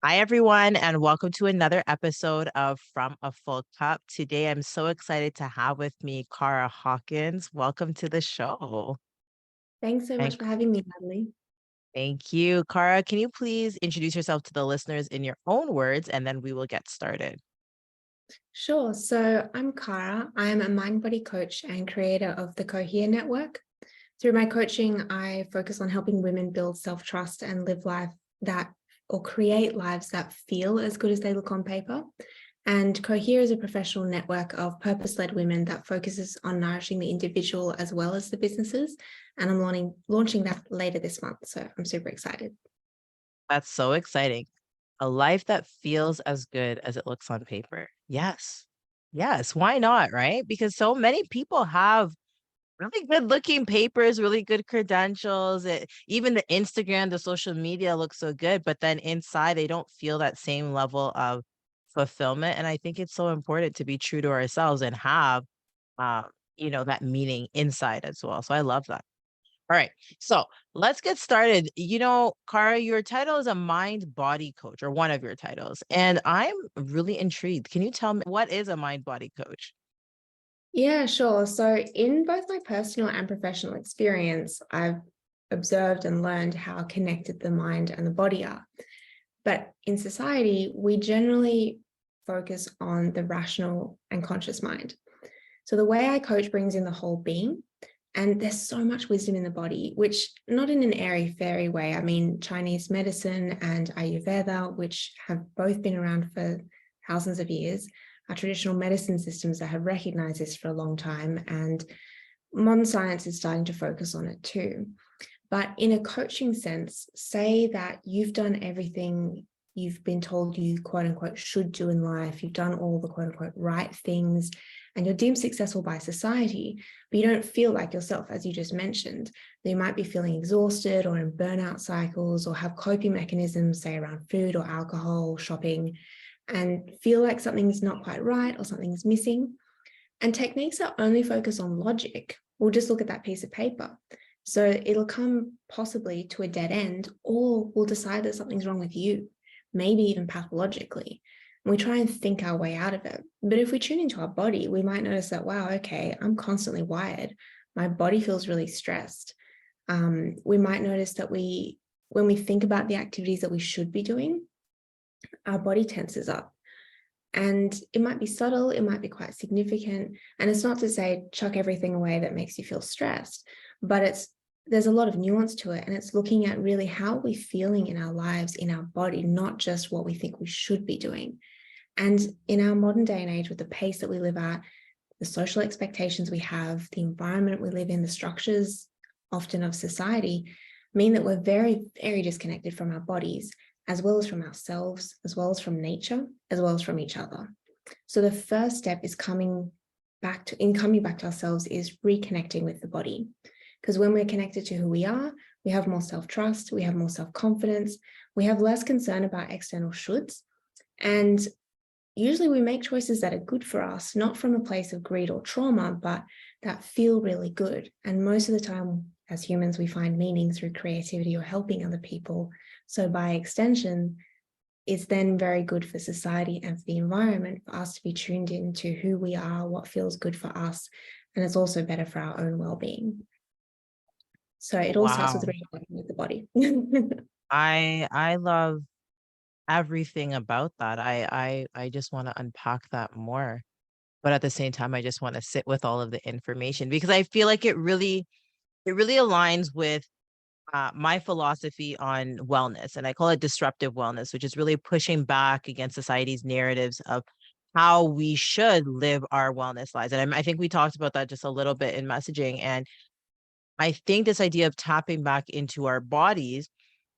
Hi, everyone, and welcome to another episode of From a Full Cup. Today, I'm so excited to have with me Kara Hawkins. Welcome to the show. Thanks so much And for having me, Natalie. thank you. Kara, can you please introduce yourself to the listeners in your own words, and then we will get started? Sure. So I'm Kara. I am a mind body coach and creator of the Cohere Network. Through my coaching, I focus on helping women build self trust and live life that or create lives that feel as good as they look on paper. And Cohere is a professional network of purpose led women that focuses on nourishing the individual as well as the businesses. And I'm launching that later this month. So I'm super excited. That's so exciting. A life that feels as good as it looks on paper. Yes. Yes. Why not? Right? Because so many people have really good looking papers, really good credentials. Even the Instagram, the social media looks so good, but then inside they don't feel that same level of fulfillment. And I think it's so important to be true to ourselves and have, uh, that meaning inside as well. So I love that. All right. So let's get started. Kara, your title is a mind body coach, or one of your titles. And I'm really intrigued. Can you tell me what is a mind body coach? Yeah, sure. So, in both my personal and professional experience, I've observed and learned how connected the mind and the body are. But in society, we generally focus on the rational and conscious mind. So, the way I coach brings in the whole being, and there's so much wisdom in the body, which not in an airy fairy way. I mean, Chinese medicine and Ayurveda, which have both been around for thousands of years, are traditional medicine systems that have recognized this for a long time. And modern science is starting to focus on it too. But in a coaching sense, say that you've done everything you've been told you quote unquote should do in life, you've done all the quote unquote right things, and you're deemed successful by society, but you don't feel like yourself, as you just mentioned. You might be feeling exhausted or in burnout cycles or have coping mechanisms, say around food or alcohol, shopping, and feel like something's not quite right or something's missing. And techniques that only focus on logic will just look at that piece of paper. So it'll come possibly to a dead end, or we'll decide that something's wrong with you, maybe even pathologically. And we try and think our way out of it. But if we tune into our body, we might notice that, wow, okay, I'm constantly wired. My body feels really stressed. We might notice that when we think about the activities that we should be doing, our body tenses up. And it might be subtle, it might be quite significant. And it's not to say chuck everything away that makes you feel stressed, but there's a lot of nuance to it. And it's looking at really how we're feeling in our lives, in our body, not just what we think we should be doing. And in our modern day and age, with the pace that we live at, the social expectations we have, the environment we live in, the structures often of society mean that we're very, very disconnected from our bodies, as well as from ourselves, as well as from nature, as well as from each other. So the first step is coming back to ourselves is reconnecting with the body. Because when we're connected to who we are, we have more self-trust, we have more self-confidence, we have less concern about external shoulds. And usually we make choices that are good for us, not from a place of greed or trauma, but that feel really good. And most of the time, as humans, we find meaning through creativity or helping other people. So by extension, it's then very good for society and for the environment for us to be tuned into who we are, what feels good for us. And it's also better for our own well-being. So it all starts with Wow. reconnecting with the body. I love everything about that. I just want to unpack that more. But at the same time, I just want to sit with all of the information because I feel like it really aligns with my philosophy on wellness. And I call it disruptive wellness, which is really pushing back against society's narratives of how we should live our wellness lives. And I think we talked about that just a little bit in messaging. And I think this idea of tapping back into our bodies,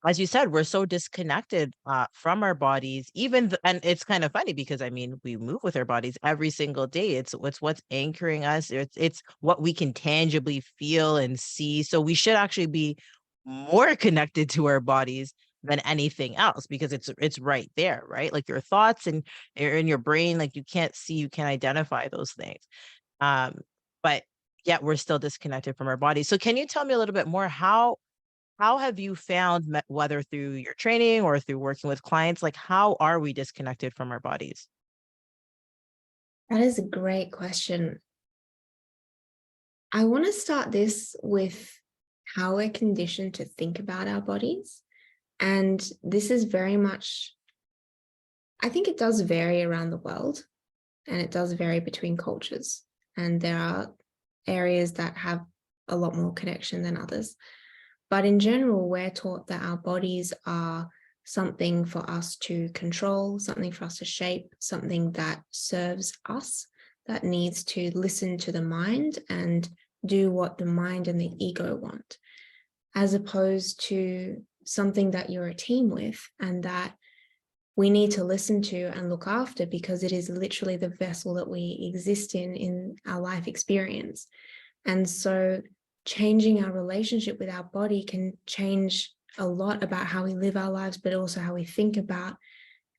as you said, we're so disconnected from our bodies. And it's kind of funny because I mean, we move with our bodies every single day. It's what's anchoring us. It's what we can tangibly feel and see. So we should actually be more connected to our bodies than anything else because it's right there, right? Like your thoughts and in your brain, like you can't identify those things. Um, but yet we're still disconnected from our bodies. So can you tell me a little bit more how have you found, whether through your training or through working with clients, like how are we disconnected from our bodies? That is a great question. I want to start this with how we're conditioned to think about our bodies. And this is very much, I think it does vary around the world and it does vary between cultures. And there are areas that have a lot more connection than others. But in general, we're taught that our bodies are something for us to control, something for us to shape, something that serves us, that needs to listen to the mind and do what the mind and the ego want, as opposed to something that you're a team with and that we need to listen to and look after because it is literally the vessel that we exist in our life experience. And so changing our relationship with our body can change a lot about how we live our lives, but also how we think about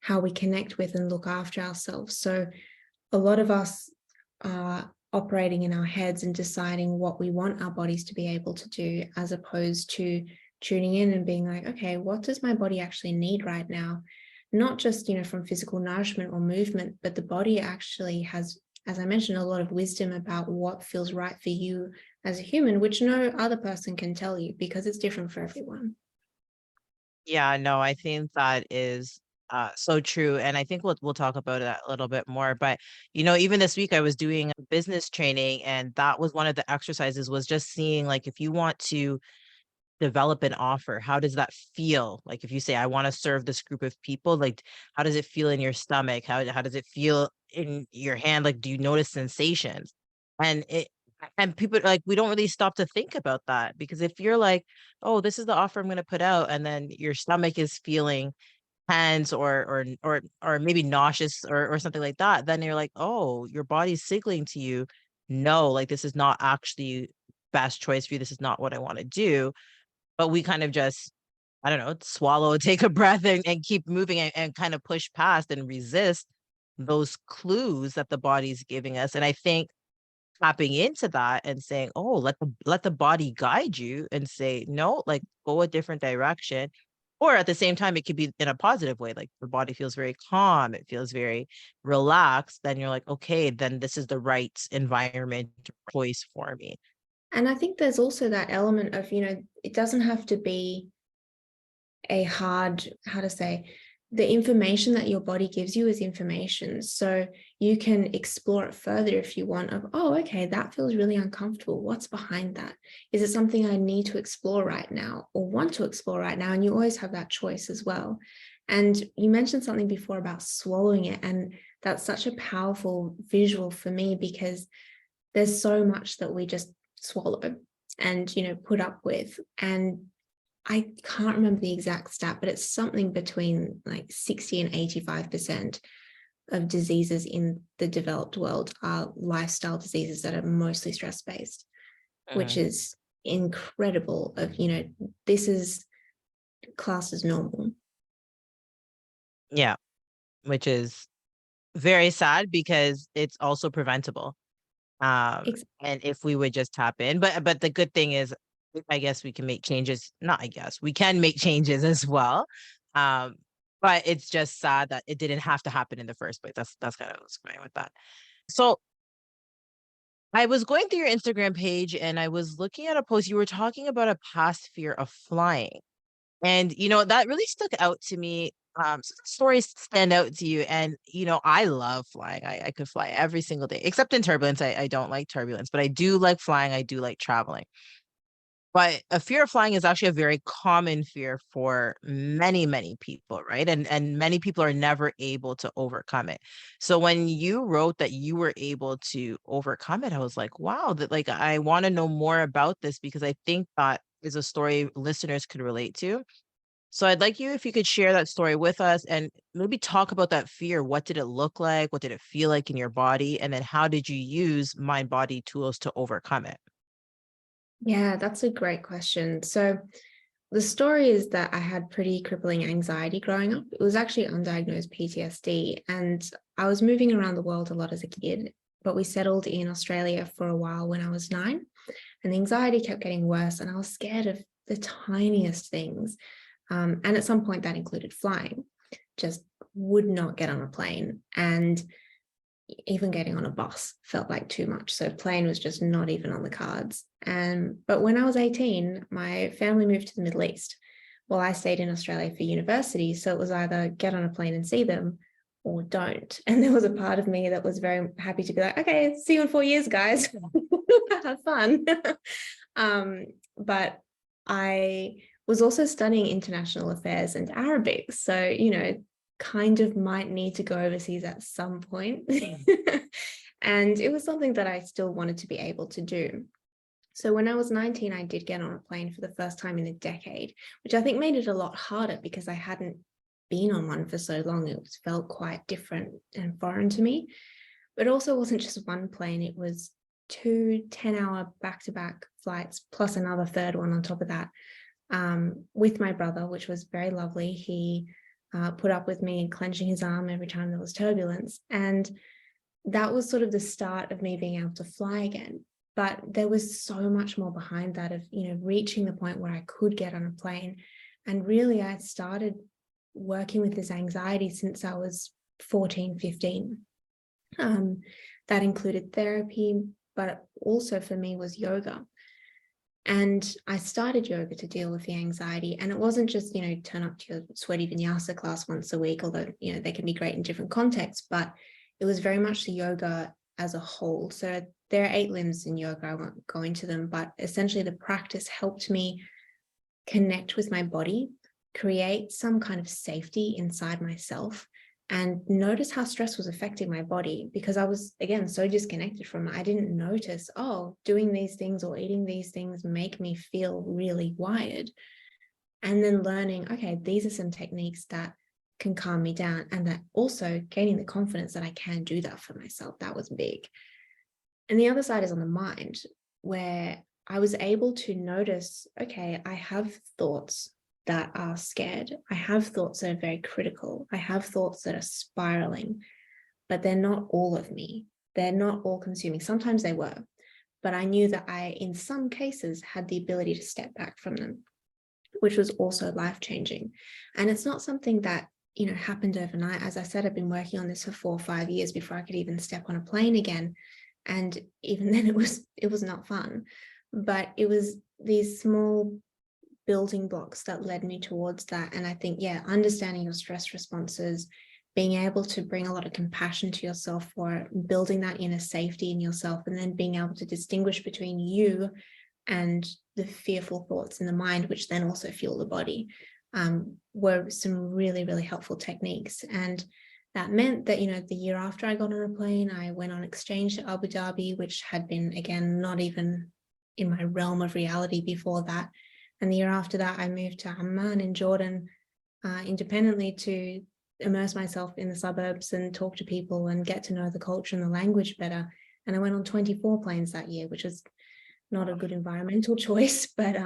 how we connect with and look after ourselves. So a lot of us are operating in our heads and deciding what we want our bodies to be able to do, as opposed to tuning in and being like, okay, what does my body actually need right now? Not just, from physical nourishment or movement, but the body actually has, as I mentioned, a lot of wisdom about what feels right for you as a human, which no other person can tell you because it's different for everyone. Yeah, no, I think that is so true. And I think we'll talk about that a little bit more. But even this week I was doing business training, and that was one of the exercises, was just seeing, like, if you want to develop an offer, how does that feel? Like, if you say, I want to serve this group of people, like, how does it feel in your stomach? How does it feel in your hand? Like, do you notice sensations? And people, like, we don't really stop to think about that, because if you're like, oh, this is the offer I'm going to put out, and then your stomach is feeling tense or maybe nauseous or something like that, then you're like, oh, your body's signaling to you, no, like, this is not actually best choice for you. This is not what I want to do. But we kind of just, I don't know, swallow, take a breath, and keep moving, and kind of push past and resist those clues that the body's giving us. And I think tapping into that and saying, "Oh, let the body guide you," and say, "No, like, go a different direction." Or at the same time, it could be in a positive way, like the body feels very calm, it feels very relaxed, then you're like, "Okay, then this is the right environment choice for me." And I think there's also that element of, it doesn't have to be a hard, how to say, the information that your body gives you is information. So you can explore it further if you want, of, oh, okay, that feels really uncomfortable. What's behind that? Is it something I need to explore right now or want to explore right now? And you always have that choice as well. And you mentioned something before about swallowing it. And that's such a powerful visual for me because there's so much that we just swallow and, put up with. And I can't remember the exact stat, but it's something between like 60 and 85% of diseases in the developed world are lifestyle diseases that are mostly stress-based, which Mhm. is incredible of, this is classed as normal. Yeah, which is very sad because it's also preventable. And if we would just tap in, but the good thing is, I guess we can make changes. Not, I guess we can make changes as well. Um, but it's just sad that it didn't have to happen in the first place. That's kind of what's going with that. So I was going through your Instagram page and I was looking at a post. You were talking about a past fear of flying. And, that really stuck out to me. Stories stand out to you. And, I love flying. I could fly every single day, except in turbulence. I don't like turbulence, but I do like flying. I do like traveling. But a fear of flying is actually a very common fear for many, many people, right? And many people are never able to overcome it. So when you wrote that you were able to overcome it, I was like, wow, that, like, I want to know more about this, because I think that is a story listeners could relate to. So I'd like you, if you could share that story with us and maybe talk about that fear. What did it look like? What did it feel like in your body? And then how did you use mind body tools to overcome it? Yeah, that's a great question. So the story is that I had pretty crippling anxiety growing up. It was actually undiagnosed PTSD, and I was moving around the world a lot as a kid, but we settled in Australia for a while when I was 9, and the anxiety kept getting worse, and I was scared of the tiniest things. And at some point that included flying, just would not get on a plane. And even getting on a bus felt like too much. So plane was just not even on the cards. But when I was 18, my family moved to the Middle East. Well, I stayed in Australia for university. So it was either get on a plane and see them or don't. And there was a part of me that was very happy to be like, okay, see you in 4 years, guys. Have fun. But I was also studying international affairs and Arabic. So, kind of might need to go overseas at some point. And it was something that I still wanted to be able to do. So when I was 19, I did get on a plane for the first time in a decade, which I think made it a lot harder because I hadn't been on one for so long. It felt quite different and foreign to me. But it also wasn't just one plane. It was 2 10-hour back-to-back flights, plus another third one on top of that, with my brother, which was very lovely. He put up with me clenching his arm every time there was turbulence. And that was sort of the start of me being able to fly again. But there was so much more behind that of, reaching the point where I could get on a plane. And really, I started working with this anxiety since I was 14, 15. That included therapy, but also for me was yoga. And I started yoga to deal with the anxiety. And it wasn't just, turn up to your sweaty vinyasa class once a week, although, they can be great in different contexts, but it was very much the yoga as a whole. So there are 8 limbs in yoga. I won't go into them, but essentially the practice helped me connect with my body, create some kind of safety inside myself, and notice how stress was affecting my body, because I was, again, so disconnected from it. I didn't notice, doing these things or eating these things make me feel really wired. And then learning, okay, these are some techniques that can calm me down, and that also gaining the confidence that I can do that for myself. That was big. And the other side is on the mind, where I was able to notice, okay, I have thoughts that are scared. I have thoughts that are very critical. I have thoughts that are spiraling, but they're not all of me. They're not all consuming. Sometimes they were, but I knew that I, in some cases, had the ability to step back from them, which was also life-changing. And it's not something that, happened overnight. As I said, I've been working on this for 4 or 5 years before I could even step on a plane again. And even then it was not fun, but it was these small building blocks that led me towards that. And I think, understanding your stress responses, being able to bring a lot of compassion to yourself for building that inner safety in yourself, and then being able to distinguish between you and the fearful thoughts in the mind, which then also fuel the body, were some really, really helpful techniques. And that meant that, the year after I got on a plane, I went on exchange to Abu Dhabi, which had been, again, not even in my realm of reality before that. And the year after that, I moved to Amman in Jordan, independently, to immerse myself in the suburbs and talk to people and get to know the culture and the language better. And I went on 24 planes that year, which was not a good environmental choice, but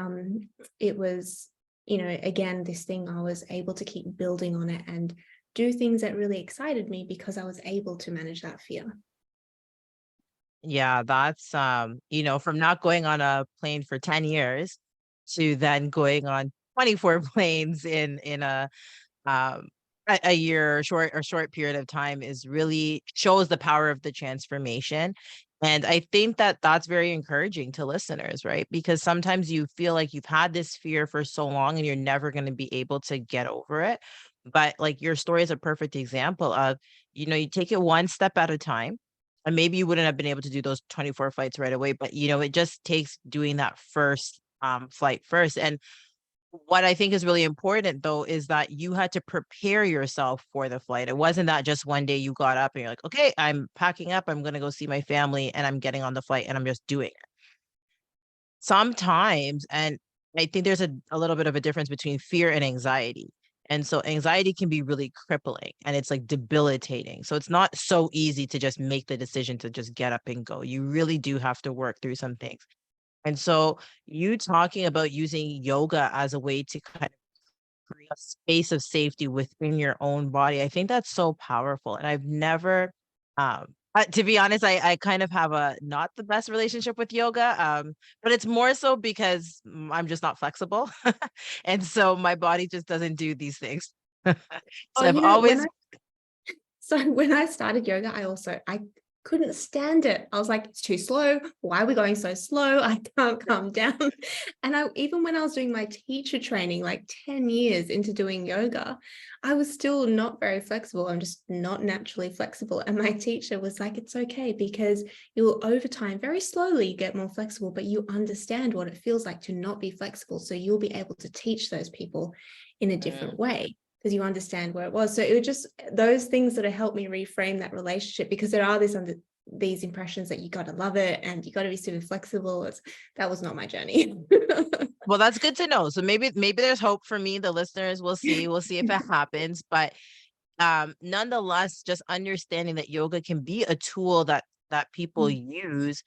it was, again, this thing, I was able to keep building on it and do things that really excited me because I was able to manage that fear. Yeah, that's from not going on a plane for 10 years to then going on 24 planes in um a year, short period of time, is really shows the power of the transformation. And I think that that's very encouraging to listeners, right? Because sometimes you feel like you've had this fear for so long and you're never going to be able to get over it. But like your story is a perfect example of, you take it one step at a time. And maybe you wouldn't have been able to do those 24 flights right away, but it just takes doing that first flight first. And what I think is really important, though, is that you had to prepare yourself for the flight. It wasn't that just one day you got up and you're like, okay, I'm packing up, I'm going to go see my family, and I'm getting on the flight and I'm just doing it. Sometimes, and I think there's a little bit of a difference between fear and anxiety. And so anxiety can be really crippling and it's like debilitating. So it's not so easy to just make the decision to just get up and go. You really do have to work through some things. And so you talking about using yoga as a way to kind of create a space of safety within your own body, I think that's so powerful. And I've never To be honest, I kind of have a not the best relationship with yoga, but it's more so because I'm just not flexible, and so my body just doesn't do these things. Oh, So I've when always. when I started yoga, I couldn't stand it. I was like, it's too slow. Why are we going so slow? I can't calm down. And I even when I was doing my teacher training, like 10 years into doing yoga, I was still not very flexible. I'm just not naturally flexible. And my teacher was like, it's okay because you'll over time, very slowly get more flexible, but you understand what it feels like to not be flexible. So you'll be able to teach those people in a different way because you understand where it was. So it was just those things that have helped me reframe that relationship because there are these impressions that you got to love it and you got to be super flexible. That was not my journey. Well, that's good to know. So maybe there's hope for me. The listeners will see. We'll see if it happens. But nonetheless, just understanding that yoga can be a tool that people use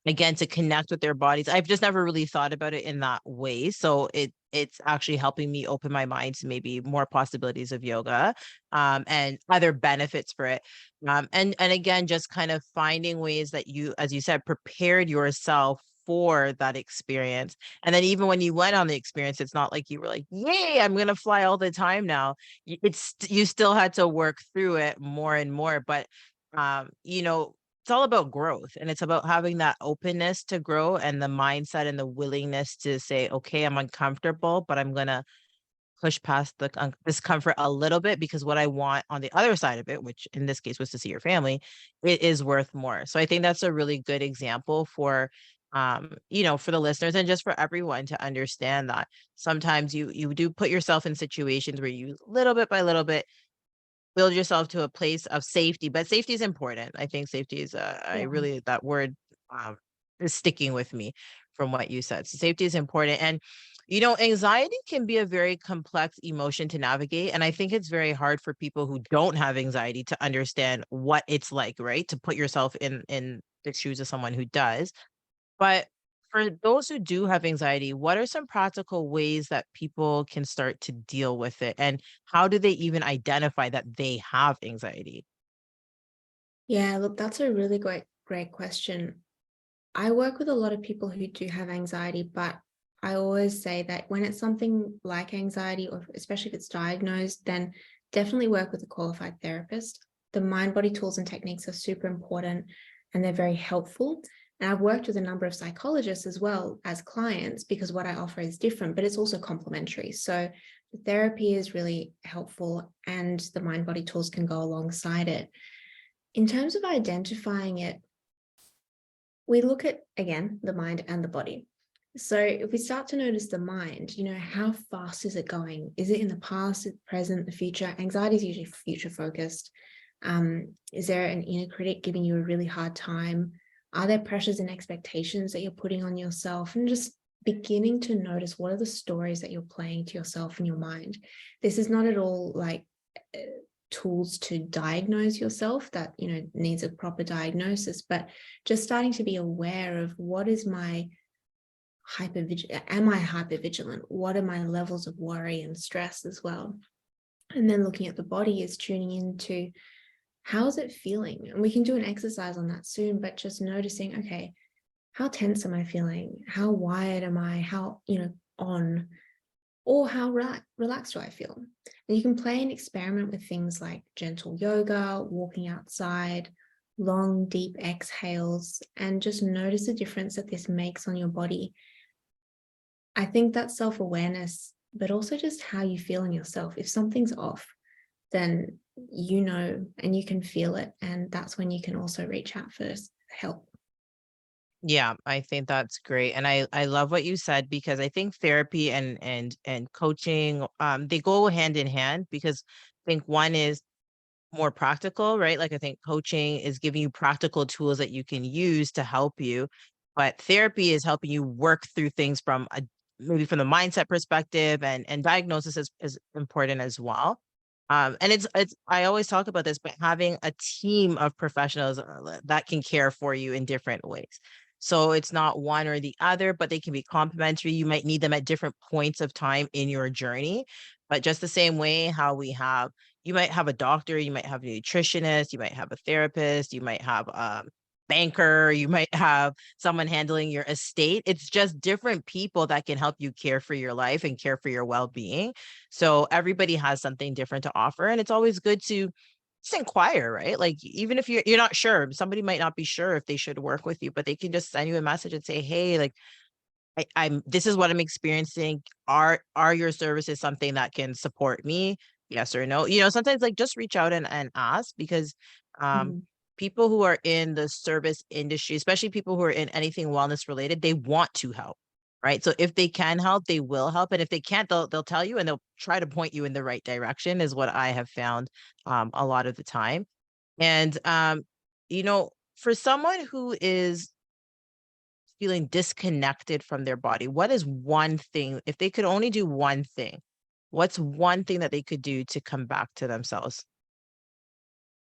again to connect with their bodies. I've just never really thought about it in that way. So it's actually helping me open my mind to maybe more possibilities of yoga, and other benefits for it. And again, just kind of finding ways that you, as you said, prepared yourself for that experience. And then even when you went on the experience, it's not like you were like, yay, I'm gonna fly all the time now. You still had to work through it more and more. But it's all about growth, and it's about having that openness to grow and the mindset and the willingness to say, okay, I'm uncomfortable, but I'm going to push past the discomfort a little bit because what I want on the other side of it, which in this case was to see your family, it is worth more. So I think that's a really good example for for the listeners and just for everyone to understand that sometimes you do put yourself in situations where you little bit by little bit build yourself to a place of safety, but safety is important. I think safety is, I Yeah. really that word, um, is sticking with me from what you said. So safety is important, and, anxiety can be a very complex emotion to navigate, and I think it's very hard for people who don't have anxiety to understand what it's like, right? To put yourself in the shoes of someone who does. But for those who do have anxiety, what are some practical ways that people can start to deal with it? And how do they even identify that they have anxiety? Yeah, look, that's a really great question. I work with a lot of people who do have anxiety, but I always say that when it's something like anxiety, or especially if it's diagnosed, then definitely work with a qualified therapist. The mind body tools and techniques are super important and they're very helpful. And I've worked with a number of psychologists as well as clients because what I offer is different, but it's also complementary. So the therapy is really helpful and the mind body tools can go alongside it. In terms of identifying it, we look at, again, the mind and the body. So if we start to notice the mind, how fast is it going? Is it in the past, the present, the future? Anxiety is usually future focused. Is there an inner critic giving you a really hard time? Are there pressures and expectations that you're putting on yourself? And just beginning to notice what are the stories that you're playing to yourself in your mind. This is not at all like tools to diagnose yourself that needs a proper diagnosis, but just starting to be aware of what is my am I hypervigilant, what are my levels of worry and stress as well. And then looking at the body is tuning into how is it feeling, and we can do an exercise on that soon, but just noticing, okay, how tense am I feeling, how wired am I, how on, or how relaxed do I feel? And you can play and experiment with things like gentle yoga, walking outside, long, deep exhales, and just notice the difference that this makes on your body. I think that self-awareness, but also just how you feel in yourself. If something's off, then and you can feel it. And that's when you can also reach out for help. Yeah, I think that's great. And I love what you said because I think therapy and coaching, they go hand in hand because I think one is more practical, right? Like I think coaching is giving you practical tools that you can use to help you, but therapy is helping you work through things from a maybe from the mindset perspective, and diagnosis is important as well. And it's I always talk about this, but having a team of professionals that can care for you in different ways. So it's not one or the other, but they can be complementary. You might need them at different points of time in your journey, but just the same way how we have you might have a doctor, you might have a nutritionist, you might have a therapist, you might have a banker, you might have someone handling your estate. It's just different people that can help you care for your life and care for your well-being. So everybody has something different to offer, and it's always good to just inquire, right? Like even if you're not sure, somebody might not be sure if they should work with you, but they can just send you a message and say, "Hey, like I'm this is what I'm experiencing. Are your services something that can support me? Yes or no?" Sometimes like just reach out and ask, because um Mhm. people who are in the service industry, especially people who are in anything wellness related, they want to help. Right. So if they can help, they will help. And if they can't, they'll tell you and they'll try to point you in the right direction, is what I have found a lot of the time. And for someone who is feeling disconnected from their body, what is one thing, if they could only do one thing, what's one thing that they could do to come back to themselves?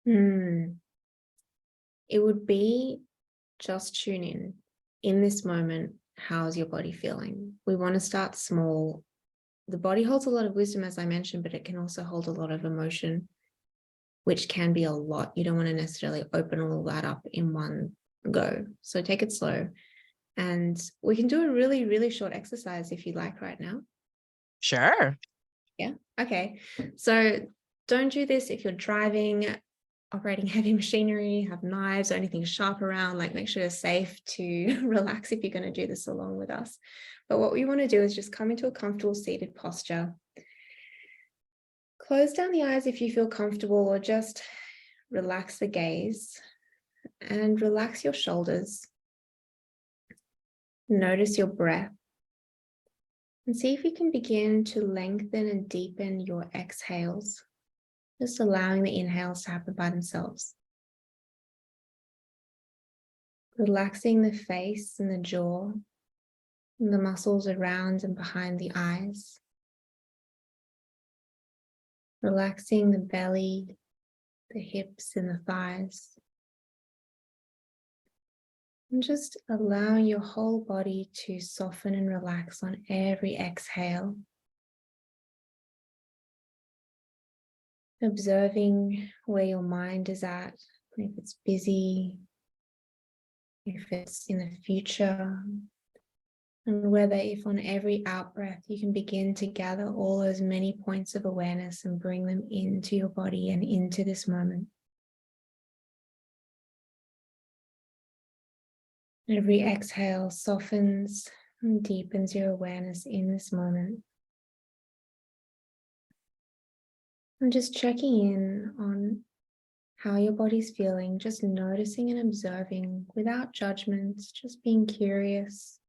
Mm. It would be just tune in this moment. How's your body feeling? We want to start small. The body holds a lot of wisdom, as I mentioned, but it can also hold a lot of emotion, which can be a lot. You don't want to necessarily open all that up in one go. So take it slow. And we can do a really, really short exercise if you like right now. Sure. Yeah. Okay. So don't do this if you're driving, operating heavy machinery, have knives or anything sharp around. Like, make sure you're safe to relax if you're going to do this along with us. But what we want to do is just come into a comfortable seated posture. Close down the eyes if you feel comfortable, or just relax the gaze and relax your shoulders. Notice your breath and see if you can begin to lengthen and deepen your exhales, just allowing the inhales to happen by themselves. Relaxing the face and the jaw and the muscles around and behind the eyes. Relaxing the belly, the hips and the thighs. And just allowing your whole body to soften and relax on every exhale. Observing where your mind is at, if it's busy, if it's in the future, and whether if on every out breath you can begin to gather all those many points of awareness and bring them into your body and into this moment. Every exhale softens and deepens your awareness in this moment. And just checking in on how your body's feeling, just noticing and observing without judgments, just being curious,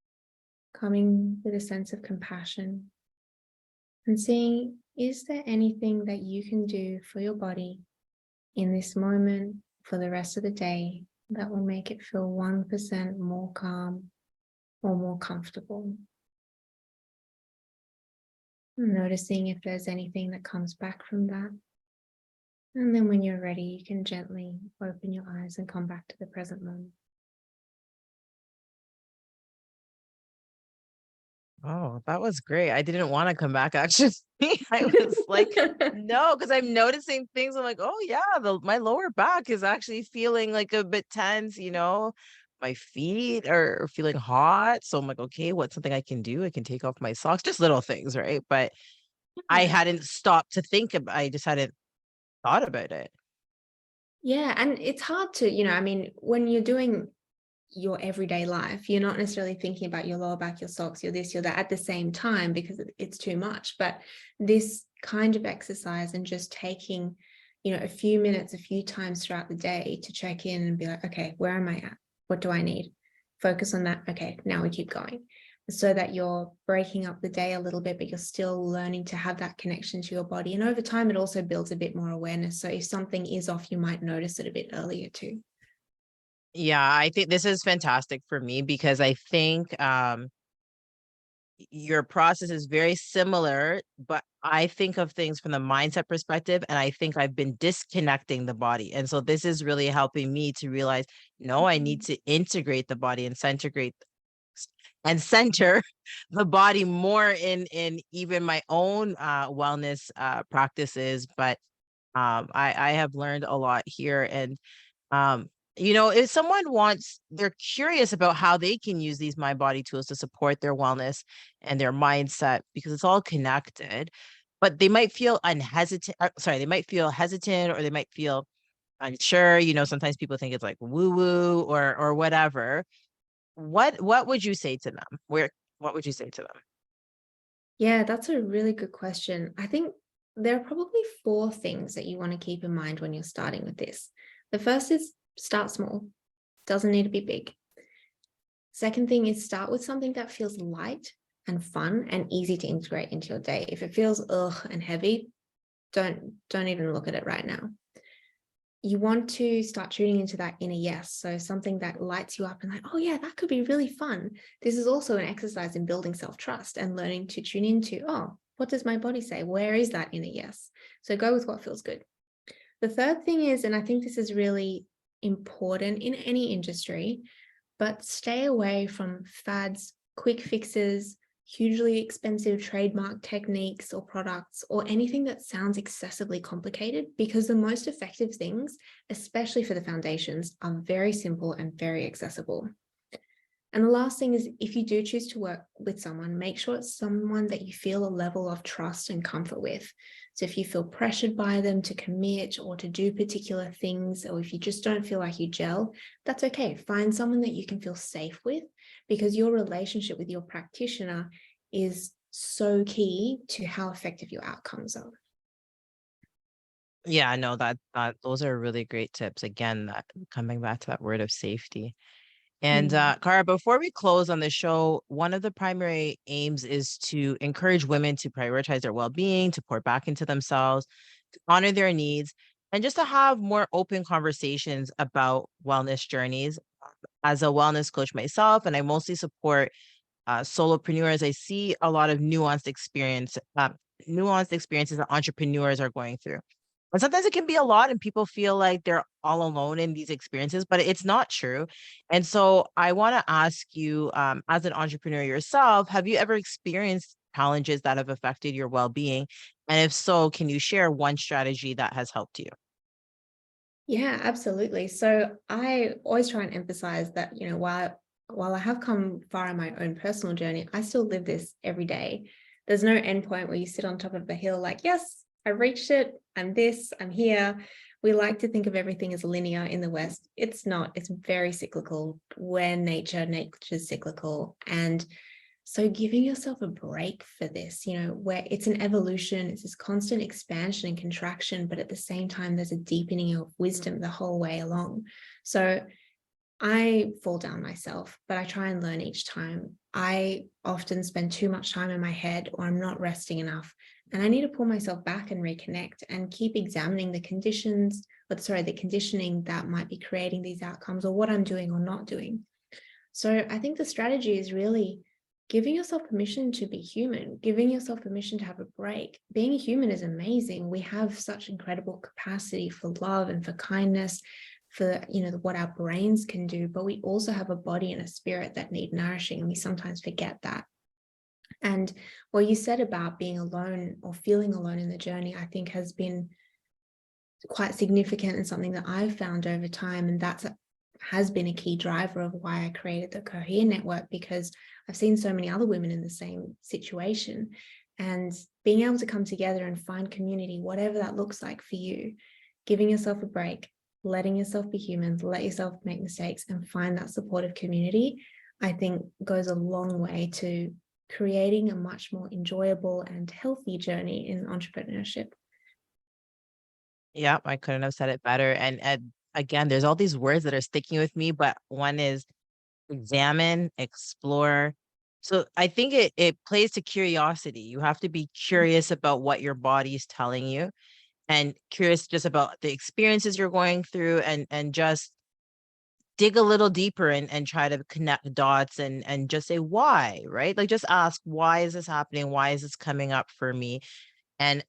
coming with a sense of compassion, and seeing, is there anything that you can do for your body in this moment for the rest of the day that will make it feel 1% more calm or more comfortable? Noticing if there's anything that comes back from that. And then when you're ready, you can gently open your eyes and come back to the present moment. Oh, that was great. I didn't want to come back actually. I was like, no, because I'm noticing things. I'm like, oh yeah, my lower back is actually feeling like a bit tense. My feet are feeling hot. So I'm like, okay, what's something I can do? I can take off my socks, just little things, right? But I Yeah. hadn't stopped to think about, I just hadn't thought about it. Yeah, and it's hard to, I mean, when you're doing your everyday life, you're not necessarily thinking about your lower back, your socks, your this, your that at the same time because it's too much. But this kind of exercise and just taking, a few minutes, a few times throughout the day to check in and be like, okay, where am I at? What do I need? Focus on that. Okay, now we keep going. So that you're breaking up the day a little bit, but you're still learning to have that connection to your body. And over time, it also builds a bit more awareness. So if something is off, you might notice it a bit earlier too. Yeah, I think this is fantastic for me because I think your process is very similar, but I think of things from the mindset perspective, and I think I've been disconnecting the body. And so this is really helping me to realize, no, I need to integrate the body and center the body more in even my own wellness practices. But I have learned a lot here. And um, if someone they're curious about how they can use these mind body tools to support their wellness and their mindset, because it's all connected, but they might feel they might feel hesitant, or they might feel unsure. Sometimes people think it's like woo woo or whatever. What would you say to them? What would you say to them? Yeah, that's a really good question. I think there are probably four things that you want to keep in mind when you're starting with this. The first is start small, doesn't need to be big. Second thing is start with something that feels light and fun and easy to integrate into your day. If it feels ugh and heavy, don't even look at it right now. You want to start tuning into that inner yes. So something that lights you up and like, oh yeah, that could be really fun. This is also an exercise in building self-trust and learning to tune into, oh, what does my body say? Where is that inner yes? So go with what feels good. The third thing is, and I think this is really important in any industry, but stay away from fads, quick fixes, hugely expensive trademark techniques or products, or anything that sounds excessively complicated, because the most effective things, especially for the foundations, are very simple and very accessible. And the last thing is, if you do choose to work with someone, make sure it's someone that you feel a level of trust and comfort with. So if you feel pressured by them to commit or to do particular things, or if you just don't feel like you gel, that's okay. Find someone that you can feel safe with, because your relationship with your practitioner is so key to how effective your outcomes are. Yeah, no, that those are really great tips. Again, coming back to that word of safety. And Mm. Cara, before we close on the show, one of the primary aims is to encourage women to prioritize their well-being, to pour back into themselves, to honor their needs, and just to have more open conversations about wellness journeys. As a wellness coach myself, and I mostly support solopreneurs, I see a lot of nuanced experiences that entrepreneurs are going through. And sometimes it can be a lot, and people feel like they're all alone in these experiences, but it's not true. And so I want to ask you, as an entrepreneur yourself, have you ever experienced challenges that have affected your well-being? And if so, can you share one strategy that has helped you? Yeah, absolutely. So I always try and emphasize that, while I have come far in my own personal journey, I still live this every day. There's no end point where you sit on top of a hill like, yes, I reached it. I'm this, I'm here. We like to think of everything as linear in the West. It's not. It's very cyclical. We're nature, nature's cyclical. And so giving yourself a break for this, where it's an evolution, it's this constant expansion and contraction, but at the same time, there's a deepening of wisdom the whole way along. So I fall down myself, but I try and learn each time. I often spend too much time in my head, or I'm not resting enough. And I need to pull myself back and reconnect and keep examining the the conditioning that might be creating these outcomes, or what I'm doing or not doing. So I think the strategy is really giving yourself permission to be human, giving yourself permission to have a break. Being a human is amazing. We have such incredible capacity for love and for kindness, for what our brains can do, but we also have a body and a spirit that need nourishing, and we sometimes forget that. And what you said about being alone or feeling alone in the journey, I think has been quite significant and something that I've found over time. And has been a key driver of why I created the Cohere Network, because I've seen so many other women in the same situation, and being able to come together and find community, whatever that looks like for you, giving yourself a break, letting yourself be human, let yourself make mistakes, and find that supportive community, I think goes a long way to creating a much more enjoyable and healthy journey in entrepreneurship. Yeah, I couldn't have said it better. And again, there's all these words that are sticking with me, but one is examine, explore. So I think it plays to curiosity. You have to be curious about what your body is telling you, and curious just about the experiences you're going through, and just dig a little deeper, and try to connect dots, and just say why, right? Like, just ask, why is this happening? Why is this coming up for me? And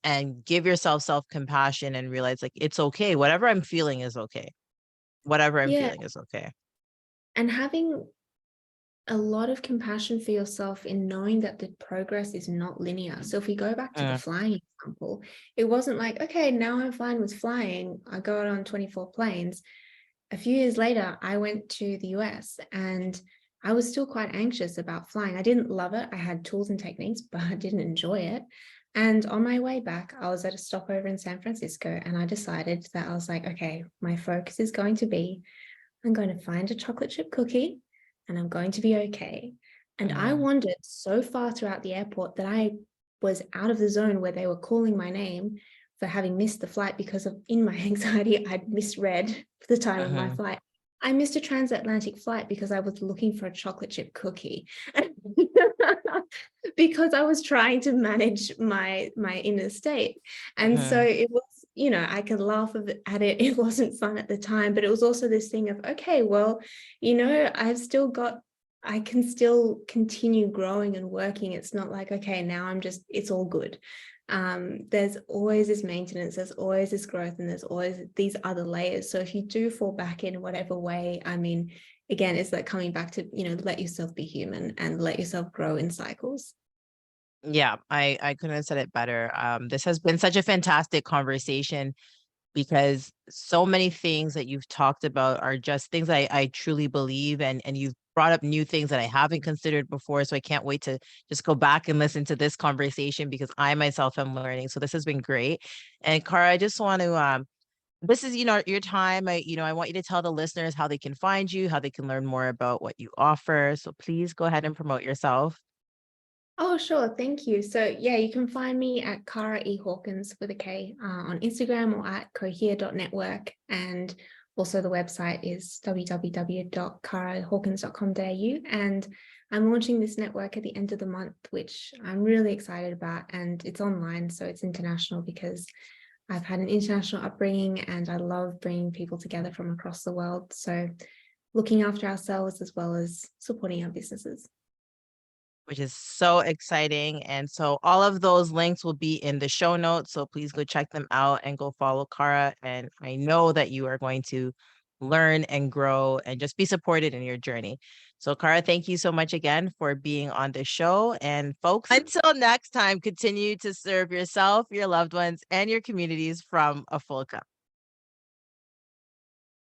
give yourself self-compassion and realize, like, it's okay. Whatever I'm feeling is okay. Whatever I'm Yeah, feeling is okay. and having a lot of compassion for yourself in knowing that the progress is not linear. So if we go back to the Mm, flying example, it wasn't like, okay, now I'm fine with flying. I go out on 24 planes. A few years later, I went to the US and I was still quite anxious about flying. I didn't love it. I had tools and techniques, but I didn't enjoy it. And on my way back, I was at a stopover in San Francisco and I decided that I was like, okay, my focus is going to be I'm going to find a chocolate chip cookie and I'm going to be okay. And I mhm, wandered so far throughout the airport that I was out of the zone where they were calling my name for having missed the flight because of in my anxiety, I'd misread the time of my mhm. flight. I missed a transatlantic flight because I was looking for a chocolate chip cookie. Because I was trying to manage my inner state. And so Mhm. it was, I could laugh at it. It wasn't fun at the time, but it was also this thing of, okay, well, I can still continue growing and working. It's not like, okay, now it's all good. There's always this maintenance, there's always this growth, and there's always these other layers. So if you do fall back in whatever way, I mean, again, it's like coming back to, let yourself be human and let yourself grow in cycles. Yeah, I couldn't have said it better. This has been such a fantastic conversation because so many things that you've talked about are just things I truly believe, and you've brought up new things that I haven't considered before. So I can't wait to just go back and listen to this conversation because I myself am learning. So this has been great. And Cara, I just want to this is, your time. I want you to tell the listeners how they can find you, how they can learn more about what you offer. So please go ahead and promote yourself. Oh, sure. Thank you. So, yeah, you can find me at Kara E. Hawkins with a K on Instagram or at cohere.network. And also, the website is www.karahawkins.com.au. And I'm launching this network at the end of the month, which I'm really excited about. And it's online, so it's international because I've had an international upbringing and I love bringing people together from across the world. So, looking after ourselves as well as supporting our businesses. Which is so exciting. And so all of those links will be in the show notes. So please go check them out and go follow Cara. And I know that you are going to learn and grow and just be supported in your journey. So, Cara, thank you so much again for being on the show. And folks, until next time, continue to serve yourself, your loved ones, and your communities from a full cup.